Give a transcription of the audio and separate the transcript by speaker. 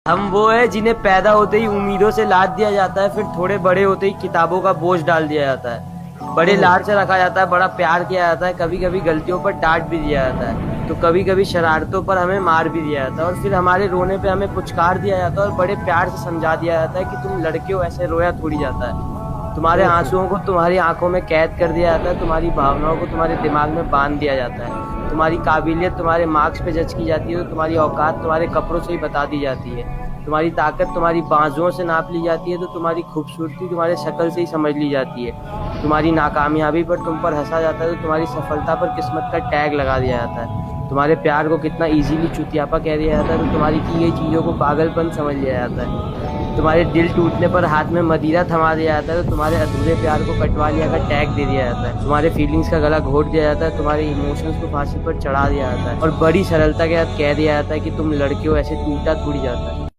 Speaker 1: हम वो है जिन्हें पैदा होते ही उम्मीदों से लाद दिया जाता है, फिर थोड़े बड़े होते ही किताबों का बोझ डाल दिया जाता है। बड़े
Speaker 2: ओह!
Speaker 1: लाड से रखा जाता है, बड़ा प्यार किया जाता है, कभी कभी गलतियों पर डांट भी दिया जाता है, तो कभी कभी शरारतों पर हमें मार भी दिया जाता है, और फिर हमारे रोने पे हमें पुचकार दिया जाता है और बड़े प्यार से समझा दिया जाता है कि तुम लड़के हो, ऐसे रोया थोड़ी जाता है। तुम्हारे
Speaker 2: ओहो!
Speaker 1: आंसुओं को तुम्हारी आंखों में कैद कर दिया जाता है, तुम्हारी भावनाओं को तुम्हारे दिमाग में बांध दिया जाता है, तुम्हारी काबिलियत तुम्हारे मार्क्स पे जज की जाती है, तो तुम्हारी औकात तुम्हारे कपड़ों से ही बता दी जाती है, तुम्हारी ताकत तुम्हारी बाजुओं से नाप ली जाती है, तो तुम्हारी खूबसूरती तुम्हारे शक्ल से ही समझ ली जाती है, तुम्हारी नाकामयाबी पर तुम पर हंसा जाता है, तो तुम्हारी सफलता पर किस्मत का टैग लगा दिया जाता है, तुम्हारे प्यार को कितना इजीली चुतियापा कह दिया जाता है, तो तुम्हारी की गई चीज़ों को पागलपन समझ लिया जाता है, तुम्हारे दिल टूटने पर हाथ में मदिरा थमा दिया जाता है, तो तुम्हारे अधूरे प्यार को कटवा लिया का टैग दे दिया जाता है, तुम्हारे फीलिंग्स का गला घोट दिया जाता है, तुम्हारे इमोशंस को फांसी पर चढ़ा दिया जाता है, और बड़ी सरलता के साथ कह दिया जाता है कि तुम लड़के हो, ऐसे टूटा थोड़ी जाता है।